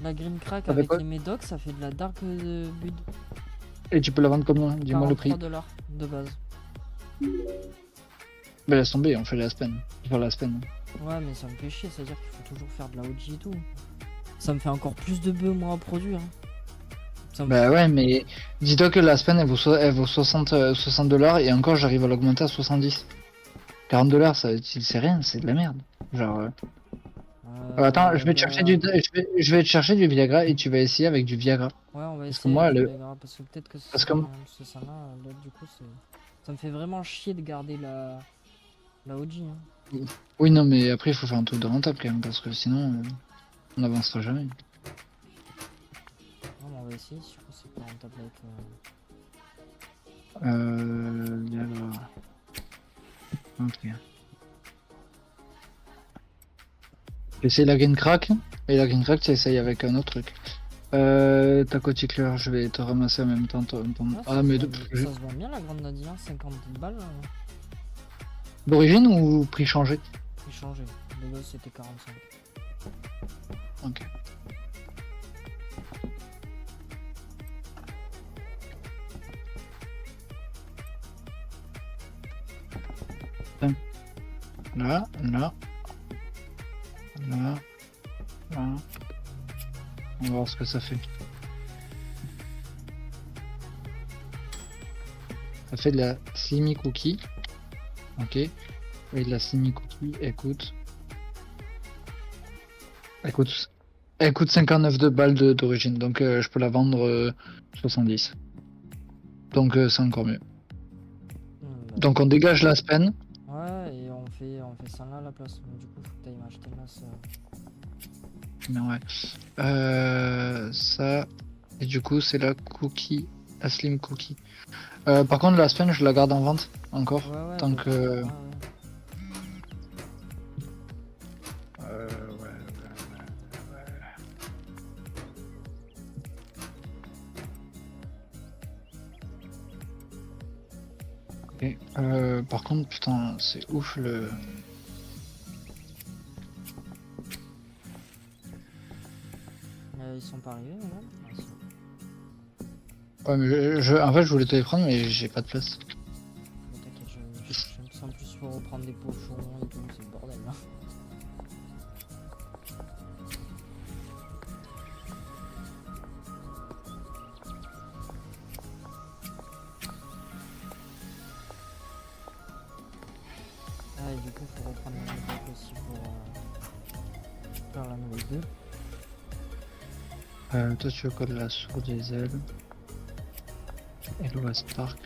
La green crack Avec avec quoi? les médocs, ça fait de la dark bud. Et tu peux la vendre combien? Dis-moi le prix. 43 $ de base. Mais laisse tomber, on fait la spin. Faire la spin. Ouais, mais ça me fait chier, c'est-à-dire qu'il faut toujours faire de la OG et tout. Ça me fait encore plus de bœufs, moi, à produire. Ça me Bah ouais, mais dis-toi que la spin elle vaut 60 $, et encore j'arrive à l'augmenter à 70. 40 $, c'est rien, c'est de la merde. Genre. Attends, je vais te chercher bah... je vais te chercher du Viagra et tu vas essayer avec du Viagra. Ouais, on va Parce que essayer avec moi, du Viagra, parce que peut-être que ce parce sera que mieux. Parce que ça là, du coup, c'est... Ça me fait vraiment chier de garder la OG. Hein. oui, non, mais après il faut faire un truc de rentable quand même, parce que sinon on n'avancera jamais. Non, mais on va essayer, je pense que c'est pas rentable avec... Viagra. Ok. Essaye la green crack, et la green crack tu essayes avec un autre truc. Tacoticleur, je vais te ramasser en même temps. Ah, mais ça se vend bien la grande Nadia, hein, 50 balles. D'origine ou prix changé? Prix changé. De base c'était 45. Ok. Là, là, là, là. On va voir ce que ça fait. Ça fait de la Slimy Cookie. Ok. Et de la Slimy Cookie, écoute. Elle coûte 59 de balles d'origine. Donc je peux la vendre 70. Donc c'est encore mieux. Donc on dégage la spin. Ouais, et on fait ça là à la place. Donc, du coup, faut que t'ailles m'acheter là. Ça... Mais ouais. Ça. Et du coup, c'est la cookie. La Slim Cookie. Par contre, la spin, je la garde en vente encore. Ouais, Tant que. Ok. Par contre, putain, c'est ouf le. Ils sont pas arrivés, ouais. Ouais, mais en fait, je voulais te les prendre, mais j'ai pas de place. T'inquiète, je me sens plus pour reprendre des pochons et tout, c'est le bordel là. Ah, et du coup, faut reprendre les médocs aussi pour faire la nouvelle 2. Toi, tu veux quoi de la sourde des ailes? Hello Spark.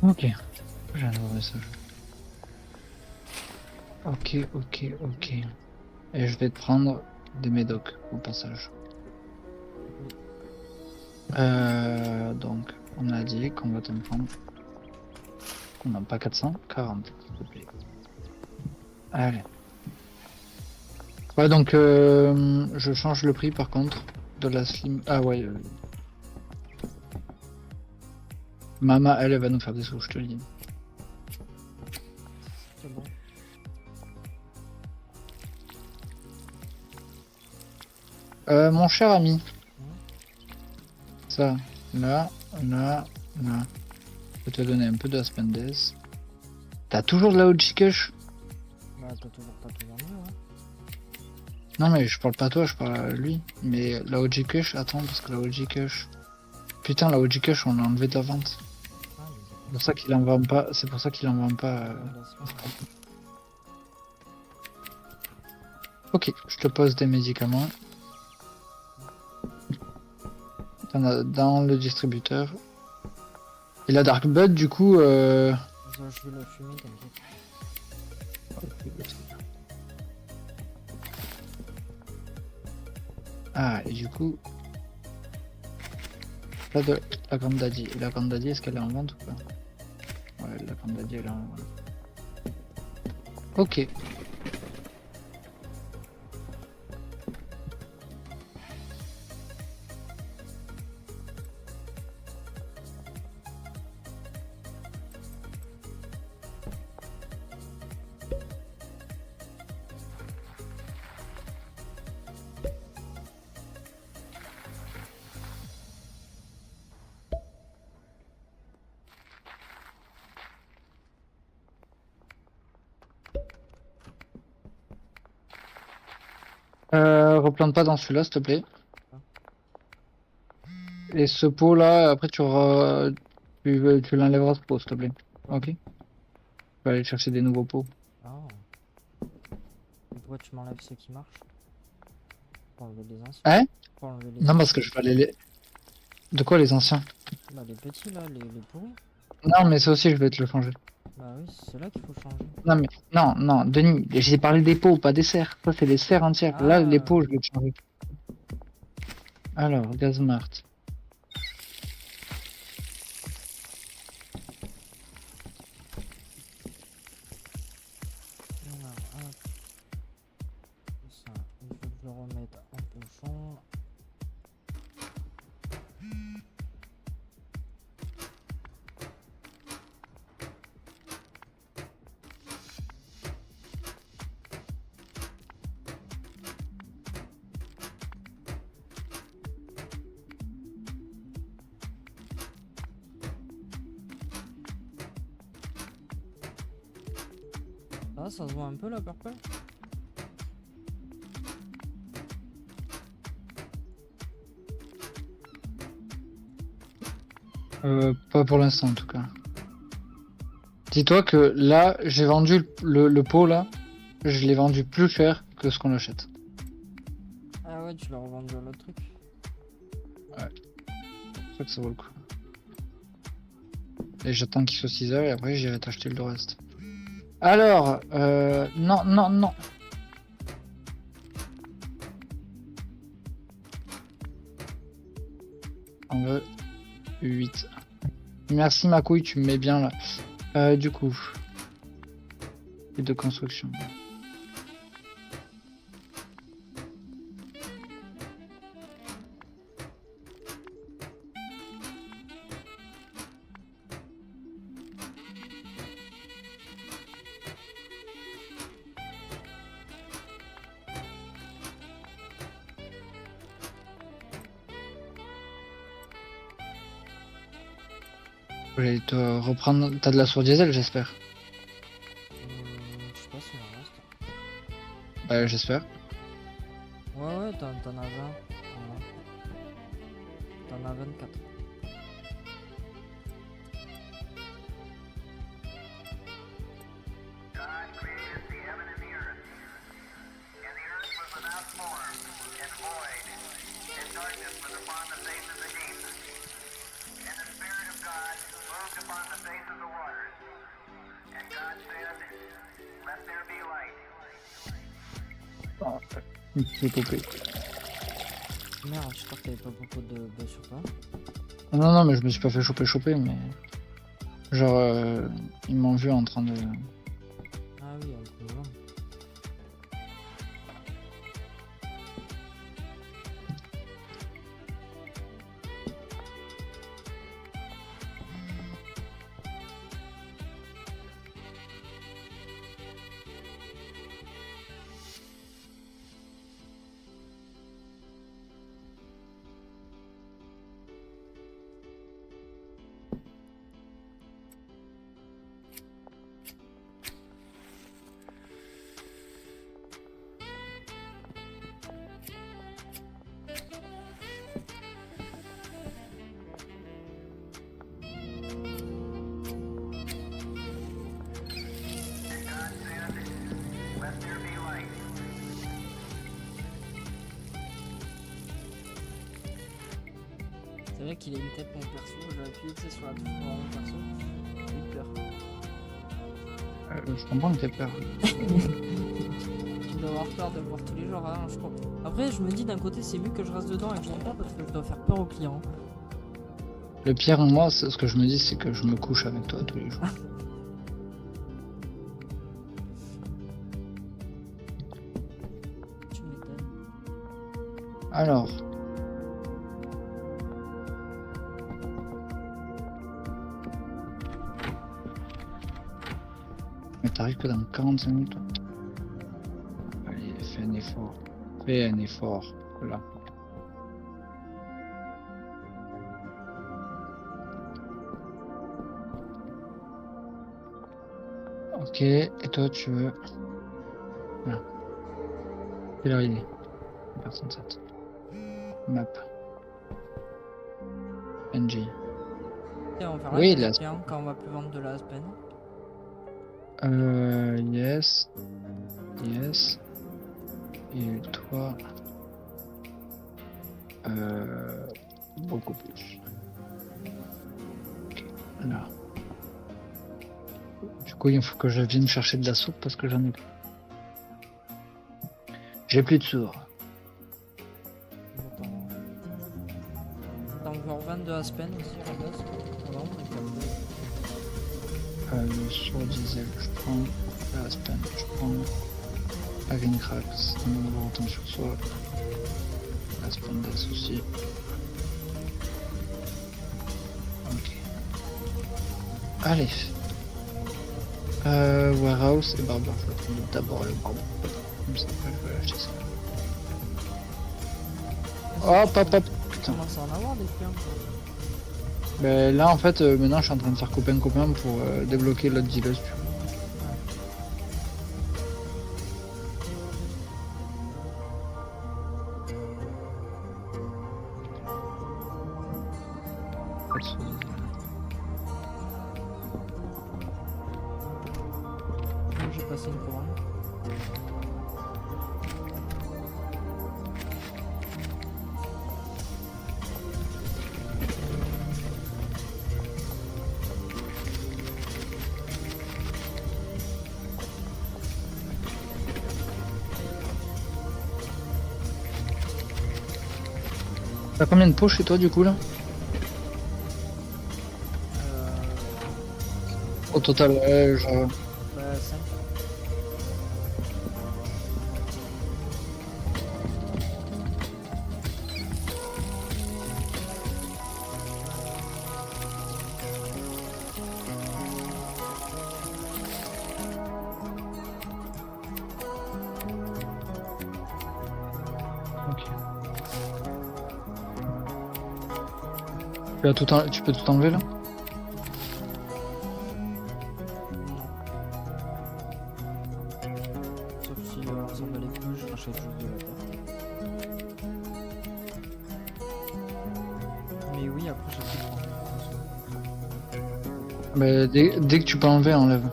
Ok, j'ai un nouveau message. Ok. Et je vais te prendre des médocs au passage. Donc, on a dit qu'on va te prendre. On n'a pas 440, s'il te plaît. Allez. Ouais, donc je change le prix par contre de la Slim. Ah ouais. Mama, elle va nous faire des sous, je te le dis. C'est bon. Mon cher ami. Ça, là. Je vais te donner un peu de Aspendes. T'as toujours de la OG Kush? Bah, t'as toujours pas tout vendu, hein. Non, mais je parle pas à toi, je parle à lui. Mais la OG Kush, attends, parce que la OG Kush. Putain, la OG Kush, on l'a enlevé de la vente. C'est pour ça qu'il en vend pas. C'est pour ça qu'il en vend pas. Ok, je te pose des médicaments. T'en as dans le distributeur. Et la Dark Bud, du coup. Je vais la fumer, t'inquiète. Ah, et du coup. Là, de la Grande Daddy. Et la Grande Daddy, est-ce qu'elle est en vente ou pas? la candidate là. Voilà. Ok. Replante pas dans celui-là, s'il te plaît. Et ce pot là, après tu l'enlèveras ce pot, s'il te plaît. Ok. Tu vas aller chercher des nouveaux pots. Ah. Et pourquoi tu m'enlèves ceux qui marchent? Pour enlever les anciens. Hein? Pour enlever les Non, parce que je vais aller les... De quoi les anciens? Bah les petits là, les pourris. Non, mais ça aussi, je vais te le changer. Bah oui, c'est là qu'il faut changer. Non, mais... Non, non, Denis, j'ai parlé des pots, pas des serres. Ça, c'est les serres entières. Là, Ah. les pots, je vais te changer. Alors, Gazmart. Voilà, hop. Ça, il faut que je le remette en pochon. Ah, ça se voit un peu la purple? Pas pour l'instant, en tout cas. Dis-toi que là, j'ai vendu le pot, là. Je l'ai vendu plus cher que ce qu'on l'achète. Ah ouais, tu l'as revendu à l'autre truc. C'est pour ça que ça vaut le coup. Et j'attends qu'il soit 6 heures et après j'irai t'acheter le reste. Alors, non, non, non. On veut 8. Merci ma couille, tu me mets bien là. Du coup. Et de construction. Je vais te reprendre. T'as de la source diesel, j'espère. Je sais pas si il en reste. Bah, j'espère. Ouais, t'en as 20. Voilà. T'en as 24. C'est coupé. Merde, je crois que t'avais pas beaucoup de bœufs sur toi. Non, non, mais je me suis pas fait choper, mais. Genre, ils m'ont vu en train de. Ah oui, un peu long. C'est vrai qu'il a une tête mon perso, j'ai appuyé sur la touche pour avoir mon perso. J'ai eu peur. Je comprends que t'aies peur. Tu dois avoir peur de me voir tous les jours, hein, je crois. Après, je me dis d'un côté, c'est mieux que je reste dedans et que je rentre pas parce que je dois faire peur aux clients. Le pire, moi, ce que je me dis, c'est que je me couche avec toi tous les jours. Tu m'étonnes. Alors. Mais t'arrives que dans 45 minutes. Allez, fais un effort. Fais un effort. Voilà. Ok, et toi tu veux... Voilà. Quelle heure il est? Personne 7. Map. NG. Et on verra Oui, avec là. les clients quand on va plus vendre de la Aspen. Yes. Yes. Et toi... beaucoup plus. Ok, là. Du coup, il faut que je vienne chercher de la soupe parce que j'en ai plus. J'ai plus de sourds. T'en veux revendre de Aspen aussi à la base. Pardon, et puis après, Le sourd diesel, je prends. La Aspen, je prends. Having cracks, on va avoir autant sur soi. La Spendex aussi. Ok. Allez. Warehouse et Barber. Je vais prendre d'abord le Barber. Comme ça, après, je vais acheter ça. Hop, hop, hop. tu Putain. commences à en avoir des clients. Quoi. Mais là, en fait, maintenant, je suis en train de faire copain-copain pour débloquer l'autre dealer. Donc, j'ai passé une commande. T'as combien de pots chez toi, du coup, là? Au total, genre... Bah, 5. Ok. Tu peux tout enlever, là? Sauf si ça valait plus, je rachète juste de la terre. Mais oui, après j'ai plus de Mais dès que tu peux enlever, enlève.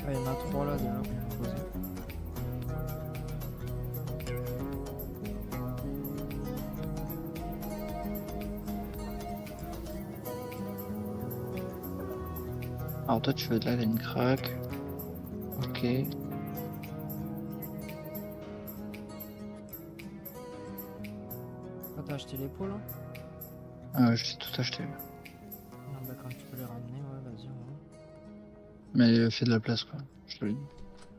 il y en a 3 là déjà qu'on peut poser. Alors toi, tu veux de la laine crack. Ok. Ah, t'as acheté les pots là? J'ai tout acheté. Non, bah quand tu peux les ramener, ouais, vas-y, ouais. Mais fais de la place, quoi. Je te le dis.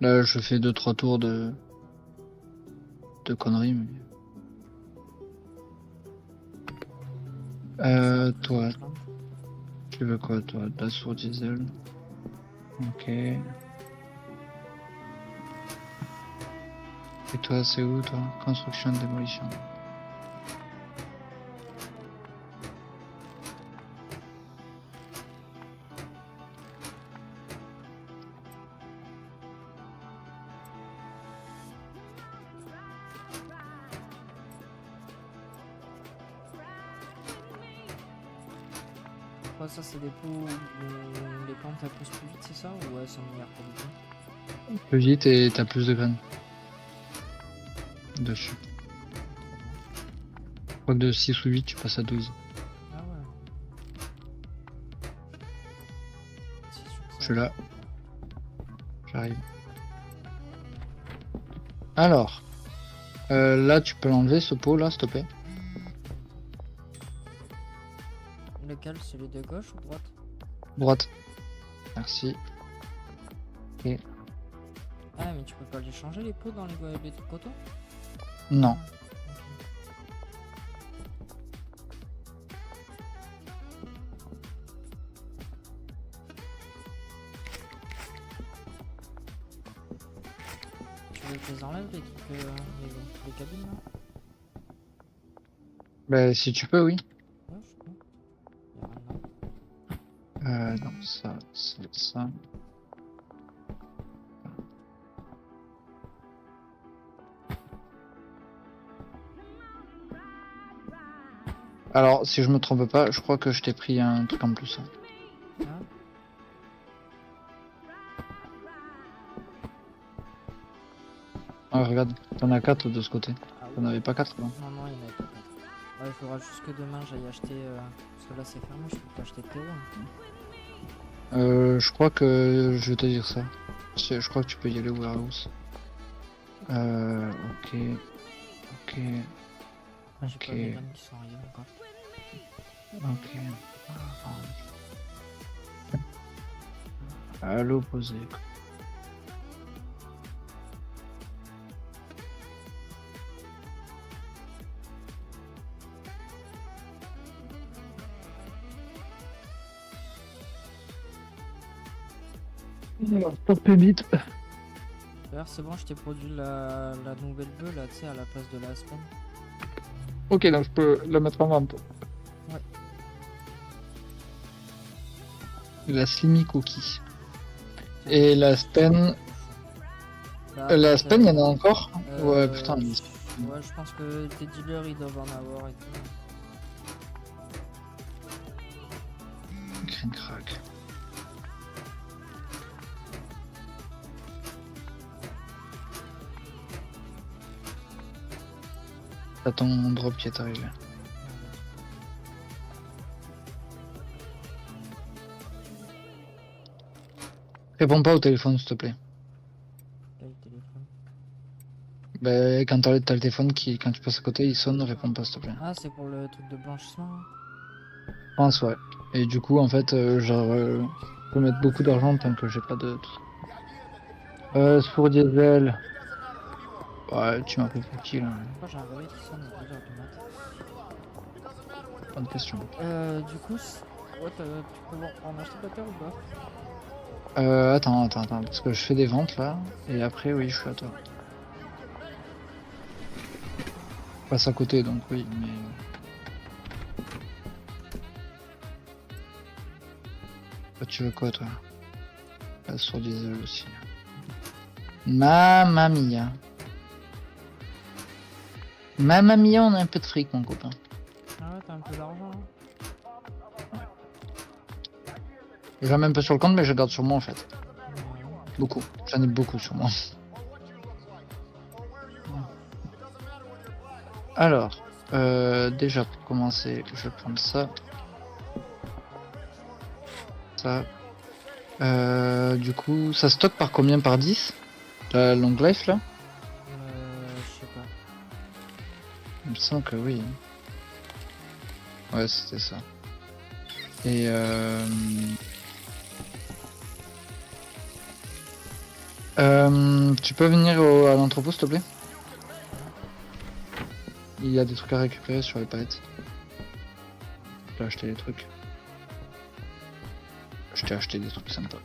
Là, je fais 2-3 tours de conneries, mais... toi, tu veux quoi, toi? De la sourde diesel. Ok. Et toi, c'est où, toi? Construction, démolition. Ouais, ça c'est des pots où les plantes elles poussent plus vite, c'est ça? Ou elles sont de meilleure qualité? Plus vite et t'as plus de graines. Dessus. Je crois que de 6 ou 8, tu passes à 12. Ah ouais. C'est sûr que ça- Je suis là. J'arrive. Alors. Là, tu peux l'enlever, ce pot, là, s'il te plaît. Lequel? Celui de gauche ou droite? Droite. Merci. Ok. Ah, mais tu peux pas les changer les pots dans les trucs auto? Non. Tu veux que je les enlève les trucs, les cabines là? Bah, si tu peux, oui. Ouais, je peux. Y'a rien dedans. Non, ça, ça. Alors, si je me trompe pas, je crois que je t'ai pris un truc en plus. Ah, Ah, regarde, t'en as 4 de ce côté. ah T'en oui. avais pas 4, non? Non, non, il y en avait pas 4. Ouais, il faudra juste que demain j'aille acheter. Parce que là c'est fermé, je peux pas acheter de terreau. Je crois que je vais te dire ça. Je crois que tu peux y aller au warehouse. Ok. Ok. J'ai Ok. pas les vannes qui sont arrivées encore. Ok. À l'opposé. Stop vite. D'ailleurs, c'est bon, je t'ai produit la nouvelle bœuf là, tu sais, à la place de la Aspen. Ok, donc je peux la mettre en vente. Ouais. La Slimmy Cookie. Et la Spen. Bah, La après, Spen, il y en a encore? Ouais, euh, putain. Ouais, je pense que tes dealers ils doivent en avoir et tout. Green crack. T'as ton drop qui est arrivé. Réponds pas au téléphone, s'il te plaît. Quel téléphone? Bah, quand t'as le téléphone qui, quand tu passes à côté, il sonne, réponds pas, s'il te plaît. Ah, c'est pour le truc de blanchissement hein. Je pense, ouais. Et du coup, en fait, je peux mettre beaucoup d'argent tant que j'ai pas de. Sourd diesel. Ouais, tu m'as pris pour qui là? Pourquoi j'ai un réveil qui sonne à 2h du mat? Bonne question. Du coup, ouais, tu peux en acheter de la terre ou pas? Attends, parce que je fais des ventes là, et après, oui, je suis à toi. Je passe à côté, donc oui, mais. Toi, tu veux quoi, toi? Sur diesel aussi. Mamma mia. Mamma mia, on a un peu de fric, mon copain. Ah ouais, t'as un peu d'argent hein. J'en ai un peu sur le compte, mais je garde sur moi en fait. Ouais. Beaucoup. J'en ai beaucoup sur moi. Alors, déjà pour commencer, je vais prendre ça. Ça. Du coup, ça stocke par combien? Par 10? La long life là? Je sais pas. Il me semble que oui. Ouais, c'était ça. Et tu peux venir à l'entrepôt s'il te plaît? Il y a des trucs à récupérer sur les palettes. Je peux acheter des trucs. Je t'ai acheté des trucs sympas.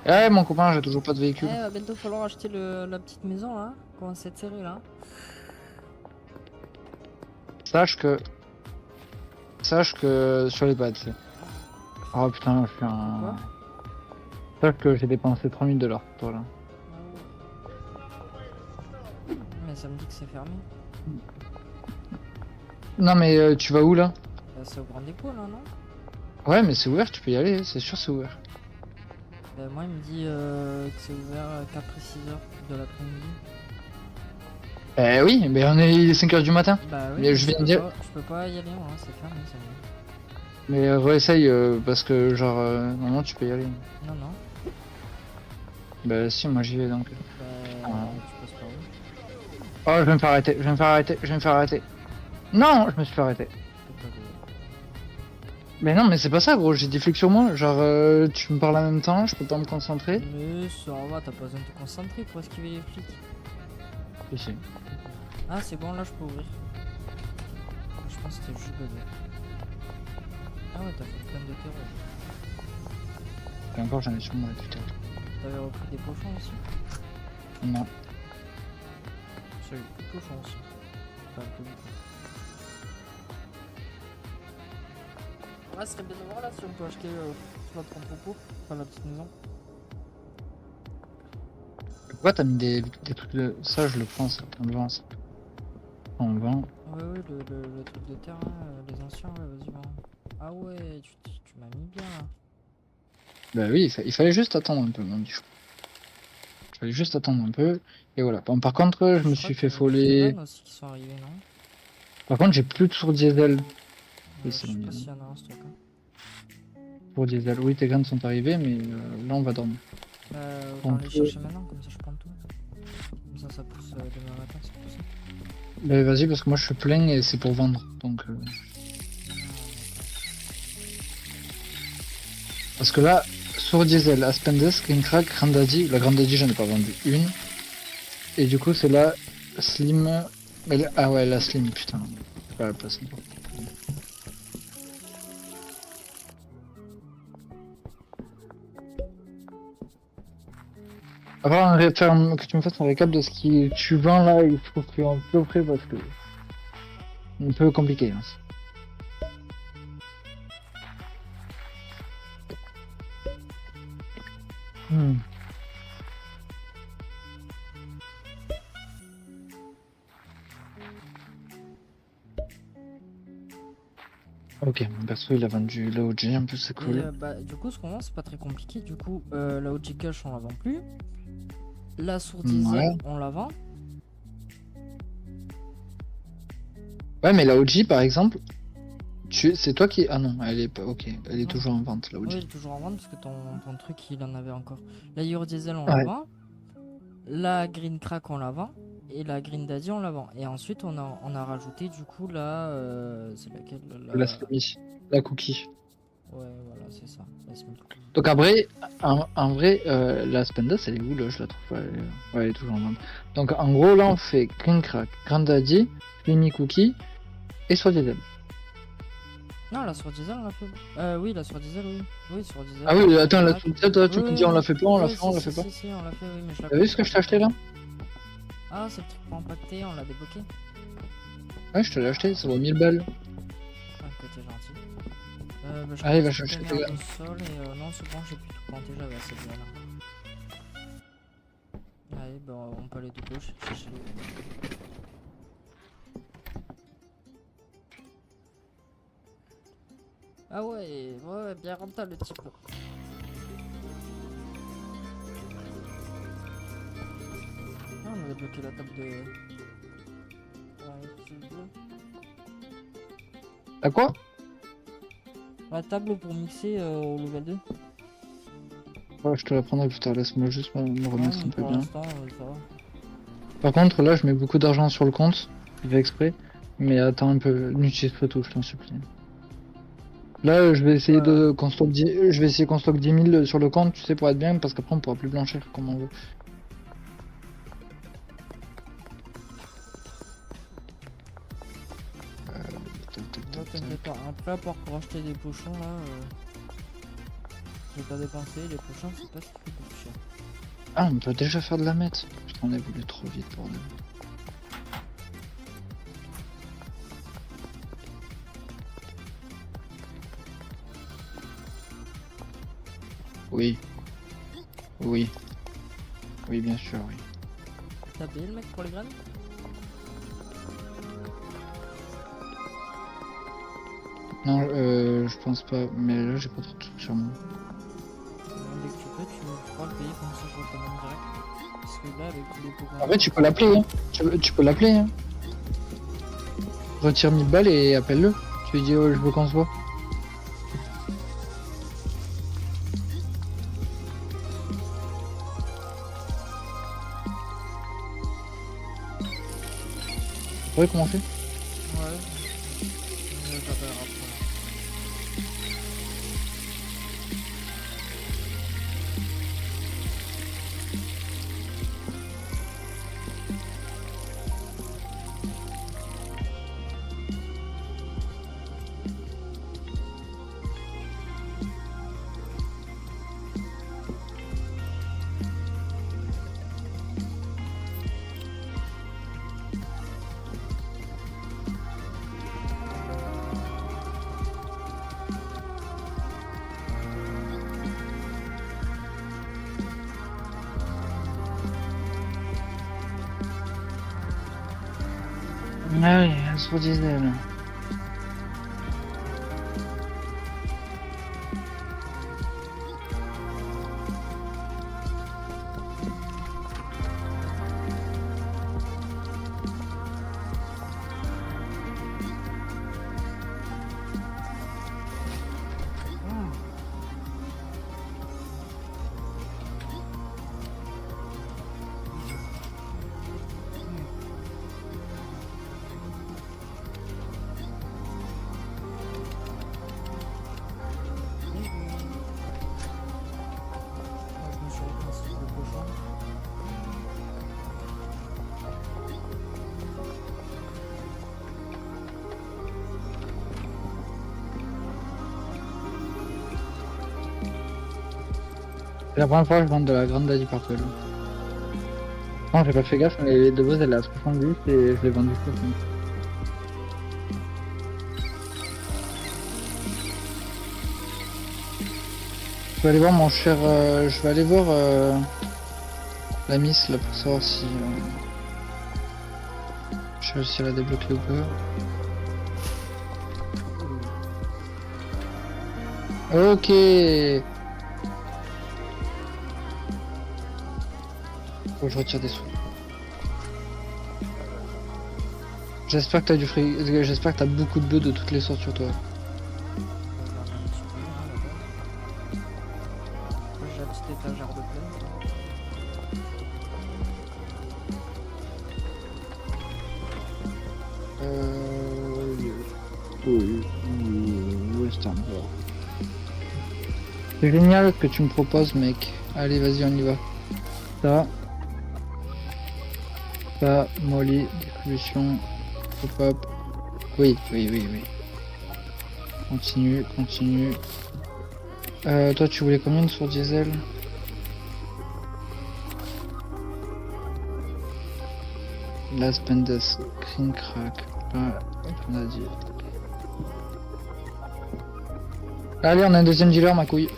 Eh mon copain, j'ai toujours pas de véhicule. Eh, va bientôt falloir acheter la petite maison là. Commence à être serré là. Sache que sur les pattes. Oh putain, je suis un. Quoi? Sache que j'ai dépensé 3000 $ pour toi là. Mais ça me dit que c'est fermé. Non mais tu vas où là? C'est au grand dépôt là, non? Ouais mais c'est ouvert, tu peux y aller, c'est sûr c'est ouvert. Moi il me dit que c'est ouvert 4 et 6 heures de l'après-midi. Eh oui, mais il est 5h du matin. Bah oui, Mais je viens de dire. Je peux pas y aller moi, c'est fermé ça. Mais réessaye parce que genre normalement tu peux y aller. Non, non. Bah si, moi j'y vais donc. Bah Ah. tu passes par où? Oh, je vais me faire arrêter, je vais me faire arrêter, je vais me faire arrêter. Non, je me suis fait arrêter. C'est pas gros. Mais non, mais c'est pas ça, gros, j'ai des flics sur moi. Genre, tu me parles en même temps, je peux pas me concentrer. Mais ça va, t'as pas besoin de te concentrer pour esquiver les flics. Ici. Ah, c'est bon, là je peux ouvrir. Je pense que c'était juste bébé. Ah ouais, t'as fait plein de terreau. Et encore, j'en ai sur moi, putain. T'avais repris des pochons aussi. Non. J'ai eu des pochons aussi. Enfin, un peu beaucoup. Ouais, ce serait bien de voir là si on peut acheter notre propos, enfin la petite maison. Pourquoi t'as mis des trucs de. Ça, je le prends, ça. On le vend, ça. On le vend. Ouais, ouais, le truc de terrain, les anciens, ouais, vas-y, va. Ah ouais, tu m'as mis bien là. Bah oui, il fallait juste attendre un peu, mon dieu. Il fallait juste attendre un peu. Et voilà. Bon, par contre, je me crois suis qu'il y fait avait des foller. sirènes aussi qui sont arrivés, non? Par contre, j'ai plus de sourd diesel. Oui, Je c'est sais bon, pas diesel. s'il y en a un stock. Hein. Pour diesel. Oui, tes graines sont arrivées, mais là, on va dormir. Autant On les peut- chercher maintenant, comme ça je prends tout. Comme ça pousse demain matin, ça pousse. Bah, vas-y, parce que moi, je suis plein et c'est pour vendre. Donc. Parce que là, sourd diesel, Aspendes, Greencrack, Grandaddy. La Grandaddy, j'en ai pas vendu une. Et du coup, c'est la Slim. Ah ouais, la Slim, putain. C'est pas la place. Que tu me fasses un récap de ce qui tu vends là, il faut que en peu près parce que. Un peu compliqué. Hein. Hmm. Ok, mon perso il a vendu l'OG, en plus c'est cool. Et bah, du coup, ce qu'on vend, c'est pas très compliqué. Du coup, la OG Cash, on la vend plus. La sourde diesel, Ouais. on la vend. Ouais, mais la OG par exemple, c'est toi qui. Ah non, elle est pas. Ok, elle est Non. toujours en vente la OG. Oui, elle est toujours en vente parce que ton truc, il en avait encore. La Euro Diesel, on Ouais. la vend. La Green Crack, on la vend. Et la Green Daddy, on la vend. Et ensuite, on a rajouté du coup la. C'est laquelle La Slimy, la Cookie. Ouais, voilà, c'est ça. La Smith. Donc après, en vrai, la Spendas, elle est où là? Je la trouve pas. Ouais, elle est toujours en vente. Donc en gros, là, on fait Green Crack, Grandaddy, Slimy Cookie et Soir Diesel. Non, la Sour Diesel, on l'a fait. Oui, la Sour Diesel, oui. Oui, Sour Diesel. Ah oui, attends, la Crack. Soir Diesel, toi, tu Oui, me dis on la fait pas, on la oui, fait, on la si, fait pas. Si, on l'a fait, oui, mais je la T'as vu ce que je t'ai acheté là? Ah, c'est le truc pour impacter, on l'a débloqué. Ouais, je te l'ai acheté, ça vaut 1000 balles. Ah, que t'es gentil. Bah, Allez, va commence à chercher tenir tes le graines. sol et non, c'est bon, j'ai pu tout planter, j'avais assez de graines encore. Allez, bah, on peut aller de gauche chercher les graines. Ah ouais, bien rentable le type. Ah, on a débloqué la table de. Ouais, tu veux. T'as quoi? La table pour mixer au level 2. Ouais, je te la prendrai plus tard, laisse-moi juste me remettre un peu Pour bien. l'instant, ça va. Par contre, là, je mets beaucoup d'argent sur le compte, je fais exprès, mais attends un peu, n'utilise pas tout, je t'en supplie. Là, je vais essayer de qu'on stocke 10... je vais essayer qu'on stocke 10 000 sur le compte, tu sais, pour être bien, parce qu'après on pourra plus blanchir comme on veut. Ouais, t'inquiète pas. Après, à part pour acheter des pochons là, j'ai pas dépensé. Les pochons, c'est pas ce qui fait le plus cher. Ah, on peut déjà faire de la mette. Putain, on a voulu trop vite, bordel. Oui. Oui. Oui, bien sûr, oui. T'as payé le mec pour les graines? Non, je pense pas, mais là j'ai pas trop de trucs sur moi. Dès que tu peux, tu pourras le payer comme ça je recommande direct. Parce que là, avec tous les pots qu'on a- Après, tu peux l'appeler, hein. Tu peux l'appeler, hein. Retire 1000 balles et appelle-le. Tu lui dis, oh, je veux qu'on se voit. pourrait commencer? Ouais. Je t'appellerai après. Allez, sur diesel. Moi, je me suis refait un style de cochon. C'est la première fois que je rentre de la grande Daddy Purple. Non, j'ai pas fait gaffe, mais de base elle est à 70 et je l'ai vendu 60. Je vais aller voir mon cher. Je vais aller voir la Miss là pour savoir si je sais si elle a débloqué ou pas. Ok. Faut que je retire des sous. J'espère que t'as du fric. J'espère que t'as beaucoup de bœufs de toutes les sortes sur toi. Regarde un petit peu, hein, là-bas. J'ai la petite étagère de plantes. Oui. Western. C'est génial ce que tu me proposes, mec. Allez, vas-y, on y va. Ça, Molly, distribution, pop-up. Oui. Continue. Toi, tu voulais combien sur diesel? Last Pendes, Green Crack. On a dit. Allez, on a un deuxième dealer, ma couille.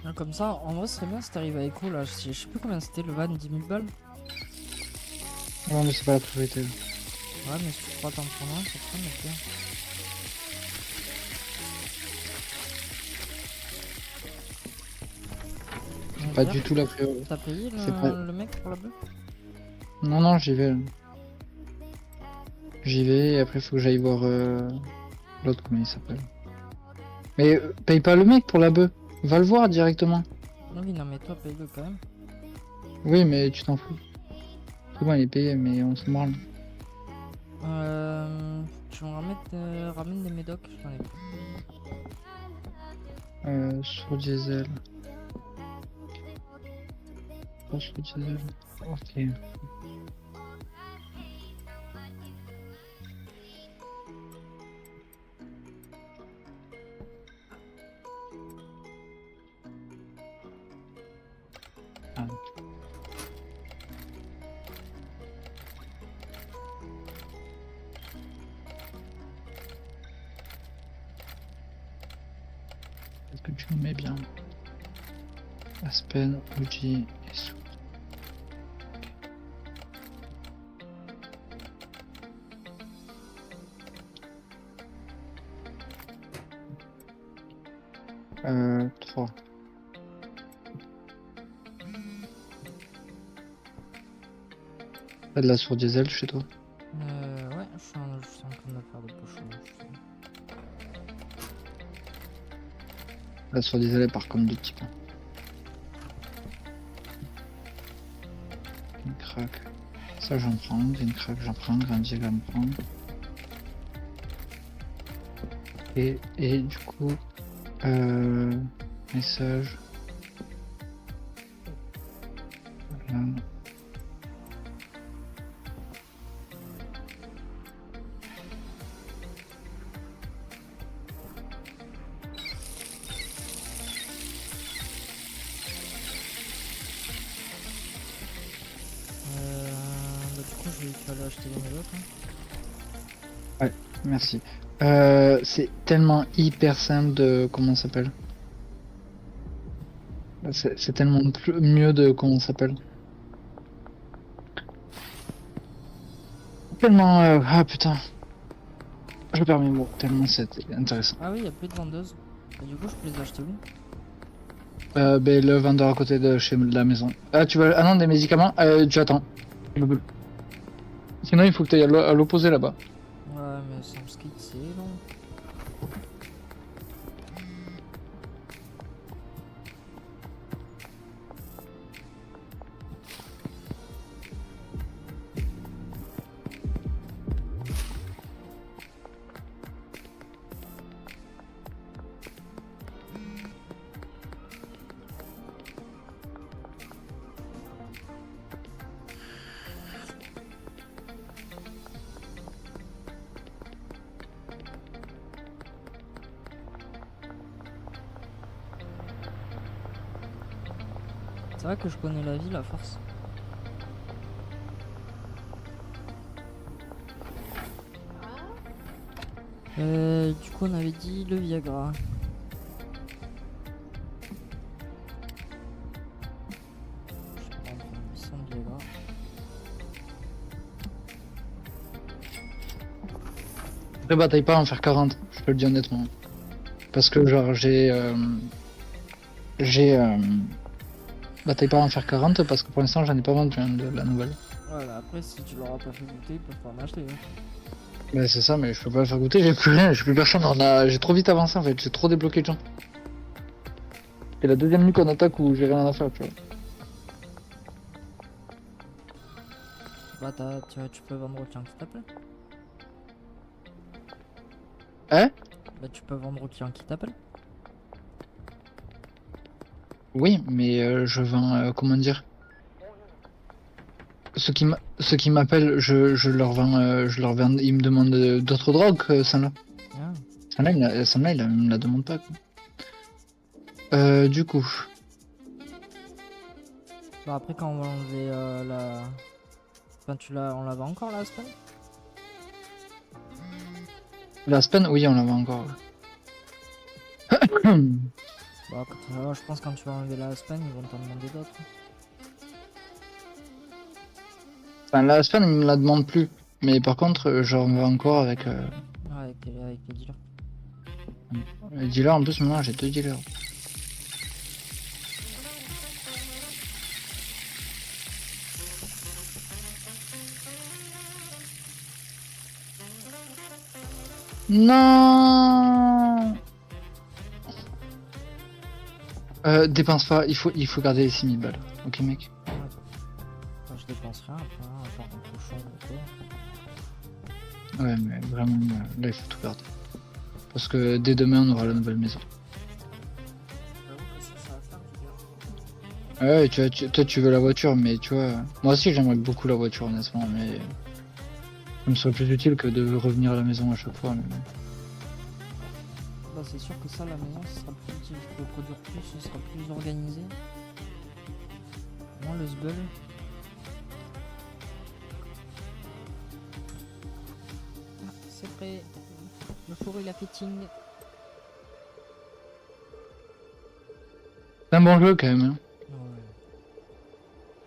Ah, comme ça, en vrai, ce serait bien si t'arrives à Echo là. Je sais plus combien c'était le van, 10 000 balles. Non, mais c'est pas la priorité. Ouais, mais si tu crois t'en prendre un, c'est très bien. Pas du tout la priorité. T'as payé C'est pas- le mec pour la bœuf? Non, j'y vais. J'y vais et après faut que j'aille voir l'autre, comment il s'appelle. Mais paye pas le mec pour la bœuf. Va le voir directement. Oui, non, mais toi, paye-le quand même. Oui, mais tu t'en fous. C'est bon, il est payé, mais on se branle. Tu me ramènes des médocs, j'en ai plus. Sur diesel. Pas sur diesel. Ok. Ah. Est-ce que tu me mets bien? Aspen, Uji et Sou. Ok. 3. T'as de la sourde diesel chez toi? Ouais, je suis en train de faire des pochons. La sourde diesel elle part comme du type. Une craque. Ça j'en prends, une craque j'en prends, grand diesel j'en prends. Et du coup, message. Voilà. Du coup, je vais aller acheter les médocs. Merci. C'est tellement hyper simple de comment ça s'appelle. C'est tellement mieux de comment ça s'appelle. Tellement ah putain. Je perds mes mots. Tellement c'est intéressant. Ah oui, il y a plus de vendeuses. Et du coup, je peux les acheter où? Ben, le vendeur à côté de chez la maison. Ah tu veux ah non des médicaments. Tu attends. Sinon il faut que tu ailles à l'opposé là-bas. Ouais, mais sans skate, c'est long. C'est vrai que je connais la ville à force. Du coup, on avait dit le Viagra. Je vais prendre 800 de Viagra. Après bataille pas à en faire 40, je peux le dire honnêtement. Parce que genre j'ai bataille pas à en faire 40 parce que pour l'instant j'en ai pas vendu de la nouvelle. Voilà, après, si tu leur as pas fait goûter, ils peuvent pas en acheter. Hein. Mais c'est ça, mais je peux pas le faire goûter, j'ai plus rien, j'ai plus personne, j'ai trop vite avancé en fait, j'ai trop débloqué de gens. C'est la deuxième nuit qu'on attaque où j'ai rien à faire, tu vois. Bah, tu peux vendre au client qui t'appelle. Hein? Bah, tu peux vendre au client qui t'appelle. Oui, mais je vends, comment dire? Ceux qui m'appellent, je leur vends, ils me demandent d'autres drogues que celle-là. Ah. Celle-là, il me la demande pas, quoi. Du coup, Bah, après, quand on va enlever la. Enfin, on la vend encore la semaine. la spen, oui, on la vend encore. Bah, je pense que quand tu vas enlever la semaine, ils vont t'en demander d'autres. Enfin, la spen, ils me la demandent plus. Mais par contre, j'en vends encore avec Ouais, avec les dealers. les dealers. En plus, maintenant, j'ai 2 dealers. Non. Dépense pas, il faut garder les 6000 balles. Ok, mec. Ouais. Enfin, je dépense rien après, hein, à part un cochon ou quoi. Ouais, mais vraiment, là, il faut tout garder. Parce que dès demain, on aura la nouvelle maison. Ouais, toi tu veux la voiture, mais tu vois, moi aussi j'aimerais beaucoup la voiture honnêtement, mais ça me serait plus utile que de revenir à la maison à chaque fois. Mais bon. Bah, c'est sûr que ça, la maison, ce sera plus utile. Tu peux produire plus, ce sera plus organisé. Moins le sbul. Ah, c'est prêt. Le four, il a fitting. C'est un bon jeu quand même. Hein. Ouais.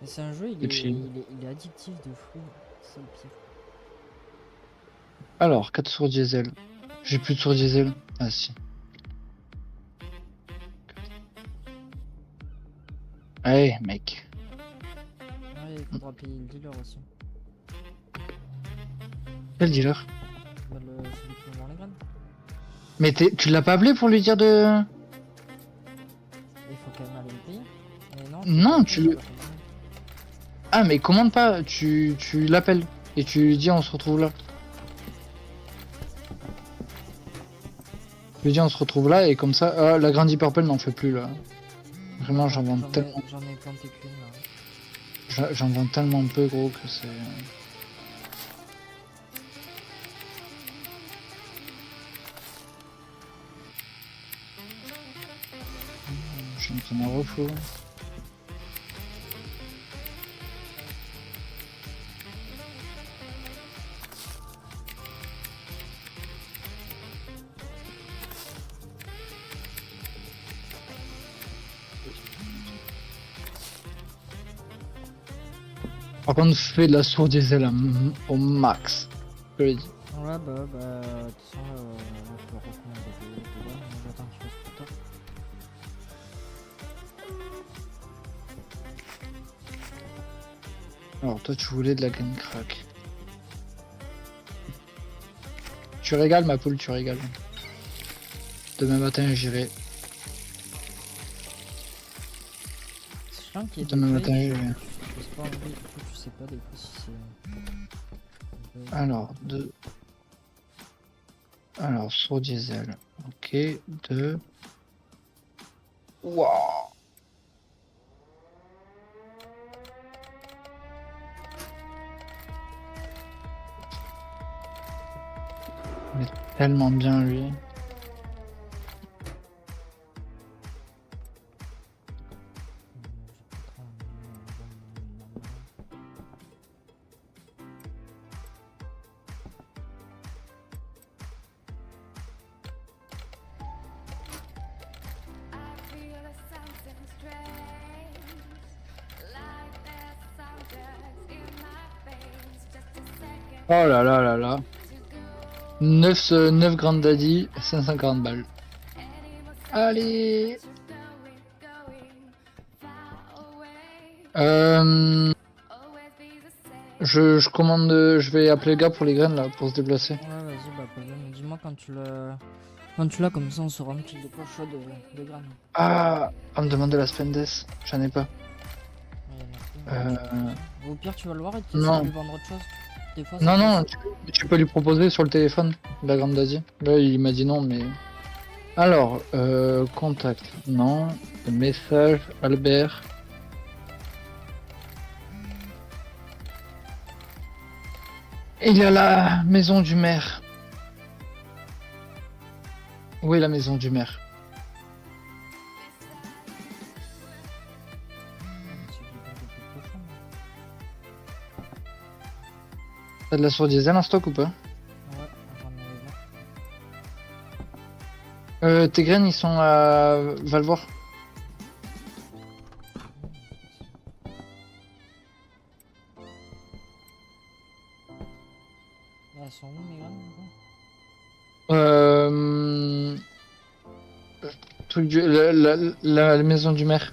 Mais c'est un jeu, Et puis, il est addictif de fou. C'est le pire. alors, 4 sourds diesel. J'ai plus de sourds diesel. Ah si. Allez, mec. Ouais, il faudra payer le dealer aussi. Quel dealer? Bah, celui qui me vend les graines. Mais tu l'as pas appelé pour lui dire de... Il faut quand même aller le payer. Mais non, Non, je tu peux le... pas payer. Ah, mais commande pas, tu l'appelles. Et tu lui dis on se retrouve là. Tu lui dis on se retrouve là et comme ça... Ah, la grande Purple n'en fait plus là. Vraiment, j'en vends tellement... J'en ai planté qu'une là. J'en vends tellement peu gros que c'est... Je suis en train de refou. Par contre, fais de la sourde diesel au max. Je le dis. Ouais, de toute façon, je peux recommander des graines, mais j'attends qu'il fasse plus tard. Alors, toi, tu voulais de la green crack. Tu régales, ma poule, tu régales. Demain matin, j'irai. C'est chiant qu'il y ait Demain des matin, feuilles, j'irai. tu sais pas enlever, du coup, tu sais pas des fois si c'est... Alors, deux. Alors, sourde diesel. Ok, deux. Waouh! Il est tellement bien, lui. Oh là là là là. 9 Grand Daddy, 150 balles. Allez. Je commande, je vais appeler le gars pour les graines là, pour se déplacer. Ouais, vas-y, bah, pas bien. Dis-moi quand tu l'as... Quand tu l'as, comme ça, on saura qu'il est pas chaud de graines. Ah, on me demande de la Spendes, j'en ai pas. Ouais, il y en a plus, au pire, tu vas le voir et tu essaies Non. de lui vendre autre chose. Des fois, ça Non, non, passe. tu peux lui proposer sur le téléphone, la Grande Daddy. Là, il m'a dit non, mais... Alors, contact, non. Message, Albert. Il y a la maison du maire. Où est la maison du maire? T'as de la sourde diesel en stock ou pas? Ouais, j'en ai là. Tes graines, ils sont à Valvoir. Elles sont où mes graines, du coup? Truc la maison du maire.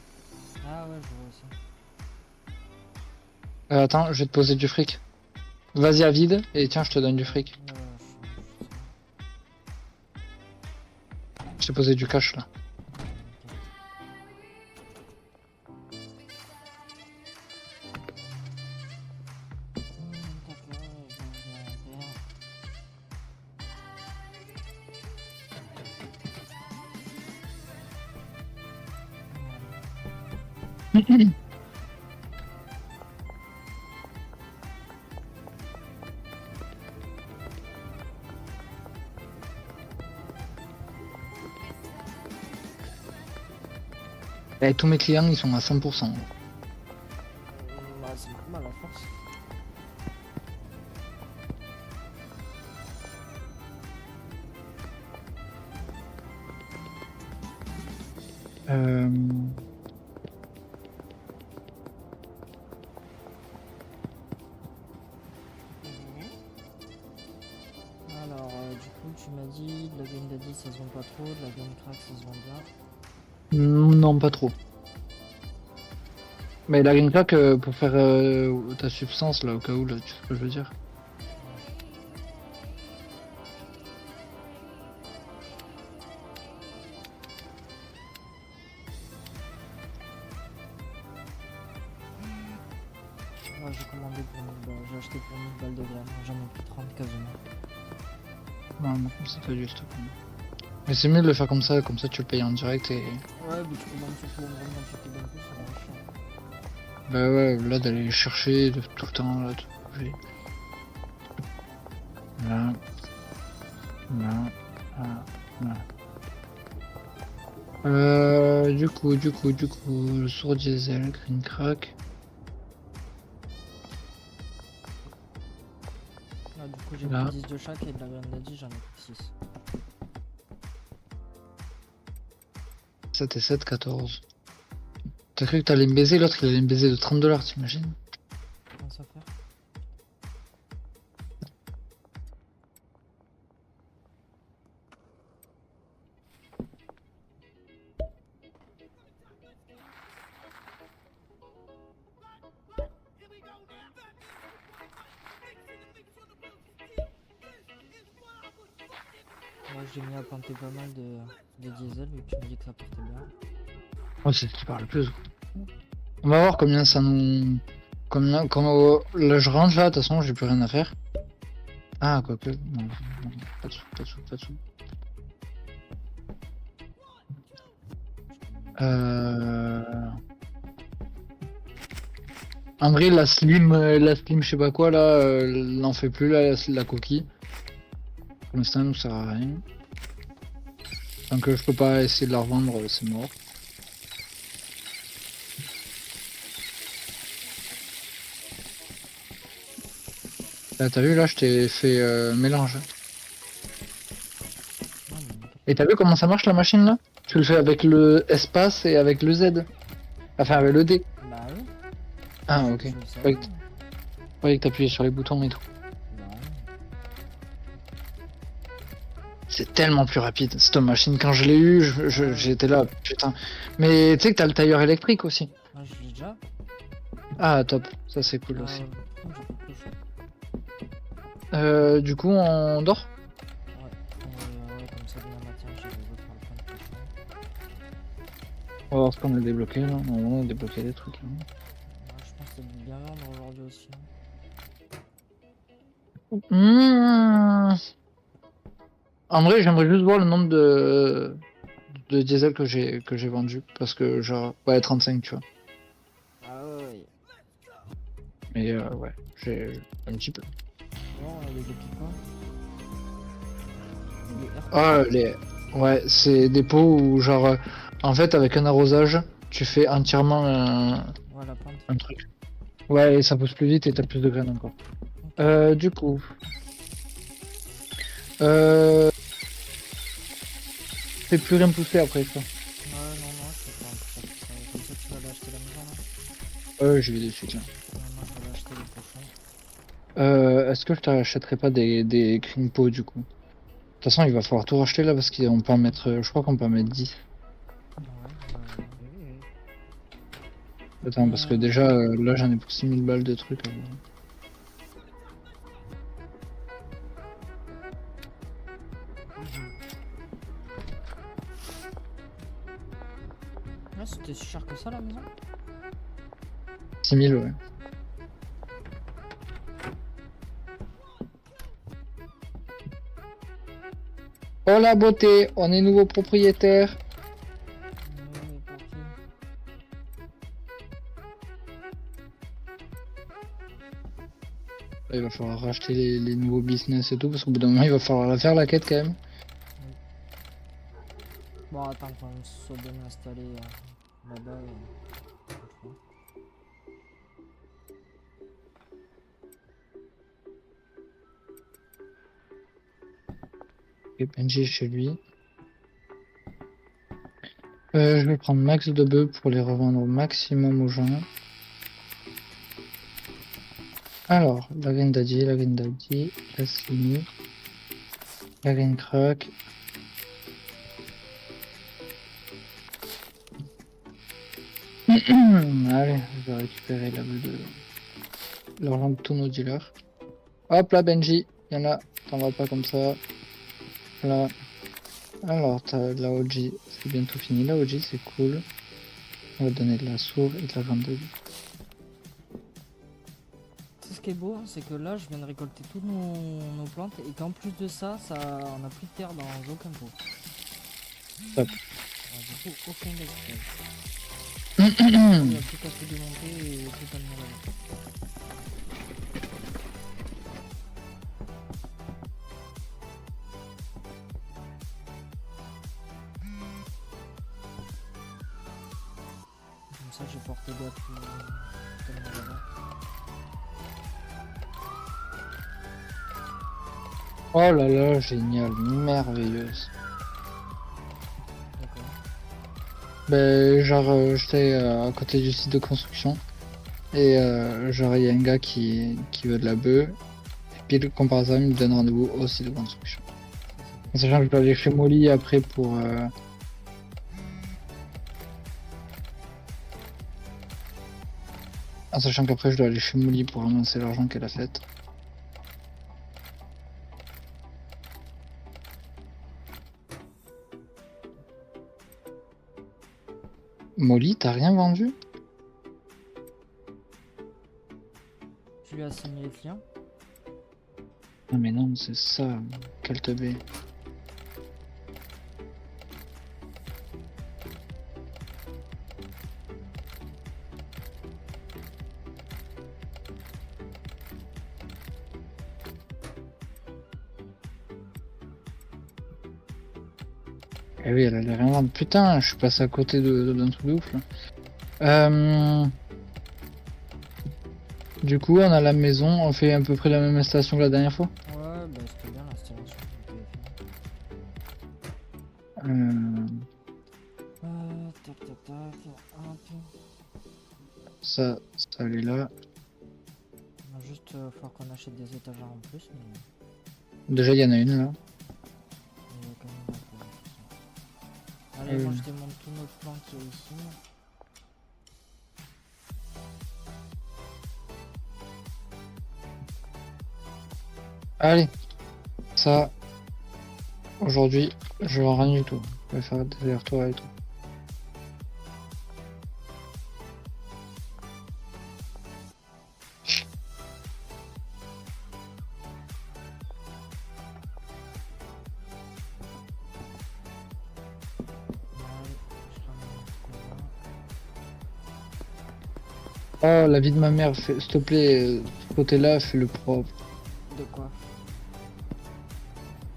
Ah ouais, je vois aussi. Attends, je vais te poser du fric. Vas-y à vide et tiens, je te donne du fric. Je t'ai posé du cash là. Et tous mes clients, ils sont à 100%. Bah, c'est normal à force. Euh... Alors, du coup, tu m'as dit de la Green Daddy ça se vend pas trop, de la Green Crack ça se vend bien. Non, pas trop. Mais la green crack, pour faire ta substance, là, au cas où, là, tu sais ce que je veux dire. Moi j'ai commandé pour 1000 balles, j'ai acheté pour 1000 balles de graines, j'en ai pris 30 quasiment. Non, non, c'est pas juste. Mais c'est mieux de le faire comme ça tu le payes en direct et... Ouais, mais tu commandes surtout en grande quantité d'un coup, ça va chiant. Bah ouais, là, d'aller les chercher tout le temps, là, tout bouger. Là. Là. Là. Là. Du coup, sourd diesel, green crack. Là, du coup, j'ai Là. pris 10 de chaque et de la Green Daddy, j'en ai pris 6. 7 et 7, 14. T'as cru que t'allais me baiser, l'autre il allait me baiser de 30 $, t'imagines? Comment ça faire? Moi j'ai mis à planter pas mal de diesel vu que tu me dis que ça portait bien. Oh, c'est ce qui parle le plus. On va voir combien ça nous... Là, je rentre là, de toute façon, j'ai plus rien à faire. Ah, quoique... Non, non, pas de sous, pas de sous, pas de sous. En vrai, la slim, je sais pas quoi, là, n'en fait plus, là, la coquille. Pour l'instant, elle nous sert à rien. Tant que je peux pas essayer de la revendre, c'est mort. Là, t'as vu, là, je t'ai fait mélange. Non, mais... Et t'as vu comment ça marche, la machine, là? Tu le fais avec le espace et avec le Z. Enfin, avec le D. Bah oui. Ah, ok. Je le savais. Ouais, croyais que t'appuyais sur les boutons et tout. Bah oui. C'est tellement plus rapide, cette machine. Quand je l'ai eu, j'étais là, putain. Mais tu sais que t'as le tailleur électrique aussi. Moi je l'ai déjà. Ah, top. Ça, c'est cool aussi. J'ai pas pris chaud. Du coup, on dort? Ouais. Ouais, comme ça demain matin j'ai le vote pour le fin de pression. On va voir ce qu'on a débloqué, là. On a débloqué des trucs, là. Ouais, je pense que c'est bien vendre aujourd'hui aussi. Mmh. En vrai, j'aimerais juste voir le nombre de diesel que j'ai vendu. Parce que, genre, ouais, 35, tu vois. Ah ouais. Mais ouais, j'ai un petit peu. Bon, il y a des petits quoi. Les RP. Ah, ouais, c'est des pots où, genre, en fait, avec un arrosage, tu fais entièrement Voilà, plante. un truc. Ouais, et ça pousse plus vite et t'as plus de graines encore. Du coup. Fais plus rien pousser après ça. Ouais, non, je peux pas. Comme ça, tu vas aller acheter la maison là. Je vais dessus, tiens. Non, je vais aller acheter les cochons. Est-ce que je t'achèterai pas des green pots du coup? De toute façon, il va falloir tout racheter là parce qu'on peut en mettre. Je crois qu'on peut en mettre 10. Ouais, Attends, parce que déjà, là, j'en ai pour 6000 balles de trucs. Ah, c'était si cher que ça la maison? 6000, ouais. Oh la beauté, on est nouveau propriétaire. Ouais, pour qui? Là, il va falloir racheter les nouveaux business et tout, parce qu'au bout d'un moment, il va falloir la faire la quête quand même. Bon, attends qu'on soit bien installé là-bas. On fera. Et Benji est chez lui. Je vais prendre max de bœufs pour les revendre au maximum aux gens. Alors, la graine d'Adi, la Slimy, la graine crack. Allez, je vais récupérer l'argent de tous nos dealers. Hop là, Benji, il y en a, t'en vas pas comme ça. Là. Alors, t'as de la OG, c'est bientôt fini. La OG, c'est cool. On va donner de la sourd et de la grande. C'est ce qui est beau, hein, c'est que là je viens de récolter toutes nos plantes et qu'en plus de ça, on a plus de terre dans aucun pot. Top. Du coup, aucun gaspillage. Il n'y a plus qu'à tout démonter et tout amener. Comme ça, j'ai porté gaffe tout le monde là-bas. Oh là là, génial, merveilleuse. D'accord. Ben, genre, j'étais à côté du site de construction et genre, il y a un gars qui veut de la bœuf. Et puis, comme par hasard, il me donne rendez-vous au site de construction. En sachant que je dois aller chez Molly après pour. En sachant qu'après, je dois aller chez Molly pour ramasser l'argent qu'elle a fait. Molly, t'as rien vendu? Tu lui as assigné les clients? Non mais non, c'est ça, qu'elle te baie. Eh oui, elle allait rien vendre. Putain, je suis passé à côté d'un truc de ouf là. Du coup, on a la maison, on fait à peu près la même installation que la dernière fois. Ouais, bah c'était bien l'installation. Tac tac tac. Hop. Ça elle est là. Il va juste falloir qu'on achète des étagères en plus. Déjà, il y en a une là. Il y a quand même pas de- Allez, moi je démonte tous nos plans qu'il y a ici. Allez, ça, aujourd'hui, je vais rien du tout. Je vais faire des allers-retours et tout. Oh, la vie de ma mère, s'il te plaît, ce côté-là, fais le propre. De quoi?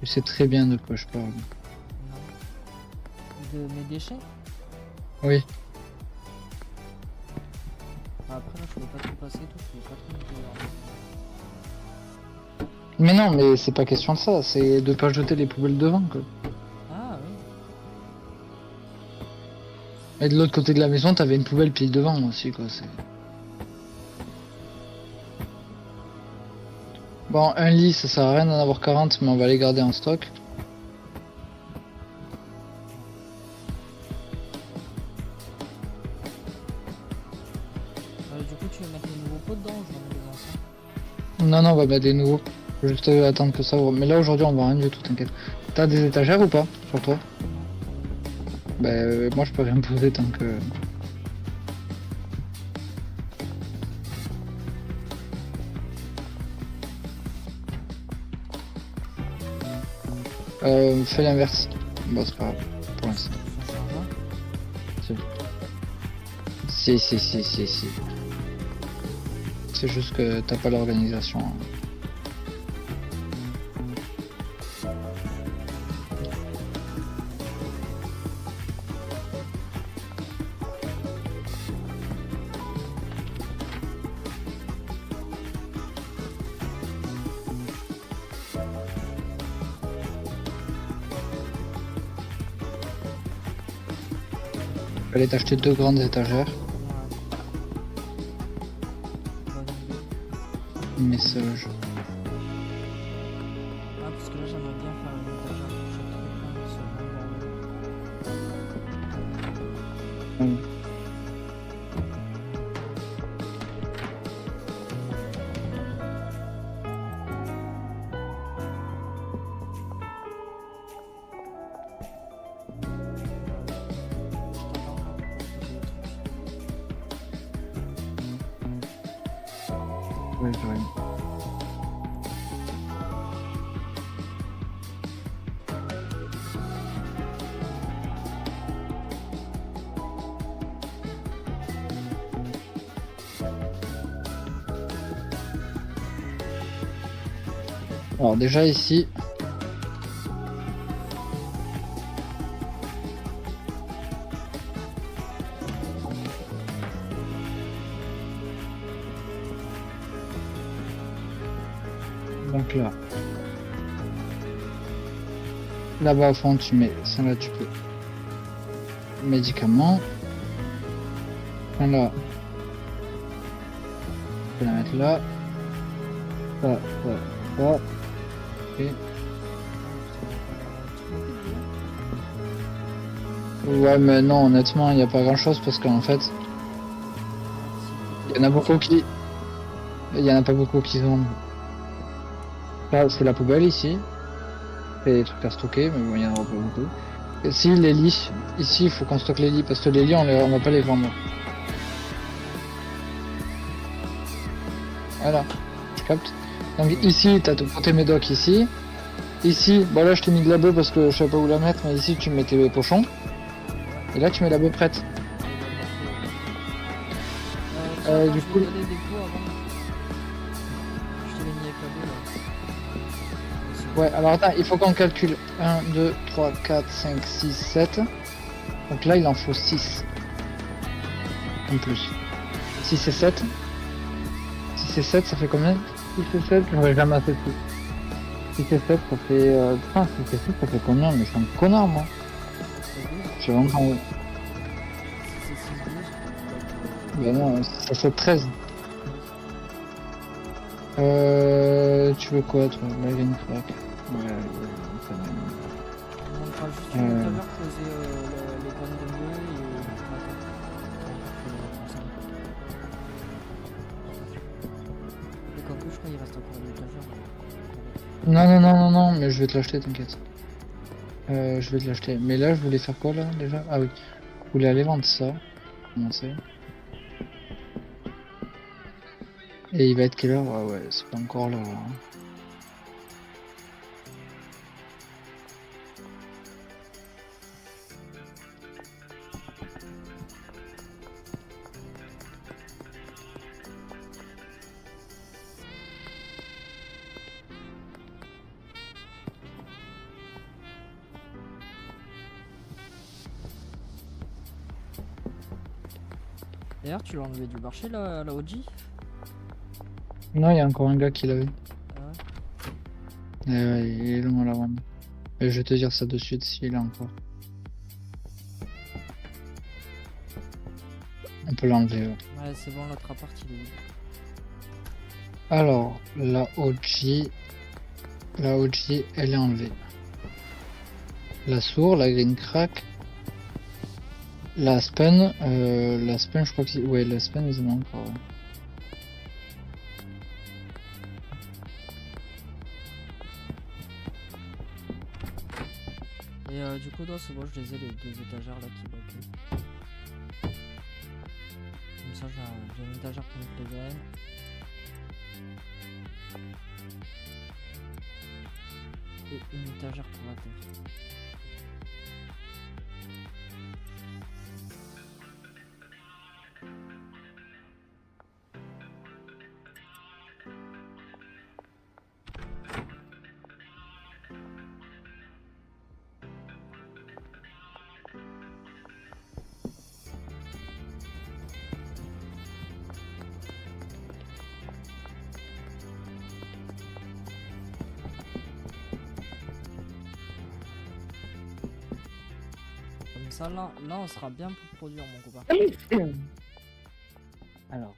Je sais très bien de quoi je parle. Non. De mes déchets? Oui. Après là je peux pas tout passer tout, je peux pas tout mettre dehors. Mais non, mais c'est pas question de ça, c'est de pas jeter les poubelles devant, quoi. Ah oui. Et de l'autre côté de la maison, t'avais une poubelle pile devant aussi, quoi. Bon, un lit, ça sert à rien d'en avoir 40, mais on va les garder en stock. Du coup tu veux mettre les nouveaux pots dedans ou je remets les anciens? Non, non, on va mettre des nouveaux. Faut juste attendre que ça ouvre. Mais là, aujourd'hui, on va rien du tout, t'inquiète. T'as des étagères ou pas, sur toi? Bah, moi, je peux rien poser tant que... Fais l'inverse. Bon, c'est pas grave, pour l'instant. Ça change pas. Si. C'est juste que t'as pas l'organisation. Hein. Fallait t'acheter 2 grandes étagères. Ouais. Bonne idée. Message. Ah, parce que là, j'aimerais bien faire une étagère pour chaque truc, là, c'est vraiment bordel. Je t'attends là pour poser les trucs. Ouais, j'aurais. Alors déjà ici, donc là-bas au fond tu mets ça, là tu peux médicaments, ça, là tu peux la mettre là, ça, et... Ouais mais non, honnêtement il n'y a pas grand chose parce qu'en fait il y en a beaucoup qui, il y en a pas beaucoup qui vendent. Là c'est la poubelle ici, c'est des trucs à stocker mais bon il y en aura pas beaucoup. Et si les lits, ici il faut qu'on stocke les lits parce que les lits on va pas les vendre. Voilà, tu captes. Donc ici t'as pour tes médocs ici. Ici, bon là je t'ai mis de la bœuf parce que je sais pas où la mettre, mais ici tu mets tes pochons. Et là tu mets la bœuf prête. Tiens, du je coup- vais donner des coups avant. Je te l'ai mis avec la boule, là. Ouais, alors attends, il faut qu'on calcule 1, 2, 3, 4, 5, 6, 7. Donc là il en faut 6. En plus. 6 et 7. 6 et 7 ça fait combien? 6 et 7, j'aurais jamais assez de sous. 6 et 7 ça fait... Putain, 6 et 7 ça fait combien? Mais je suis un connard moi. J'ai vraiment... C'est 6, 12. Ben non, ça fait 13. Tu veux quoi toi? La green crack. Ouais, ça va. On montrera juste une étagère, poser les graines de bleu et le craquer. Et comme que je crois qu'il reste encore une étagère. Non, mais je vais te l'acheter, t'inquiète. Je vais te l'acheter. Mais là, je voulais faire quoi là déjà? Ah oui, je voulais aller vendre ça. Comment c'est? Et il va être quelle heure? Ah ouais, c'est pas encore là. Hein. D'ailleurs, tu l'as enlevé du marché là, la OG? Non, il y a encore un gars qui l'avait. Ah ouais. Ouais, il est long à la vendre. Et je vais te dire ça de suite s'il est encore. On peut l'enlever. Ouais. Ouais, c'est bon, l'autre appart il est vide. Alors, la OG, elle est enlevée. La sour, la green crack, la Aspen, je crois que ouais, la Aspen ils en ont encore. Ouais. Et du coup, non, c'est bon, je les ai les 2 étagères là qui bloquent. Comme ça, j'ai une étagère pour mettre les graines. Et une étagère pour la terre. ça, là, on sera bien pour produire, mon copain. Alors,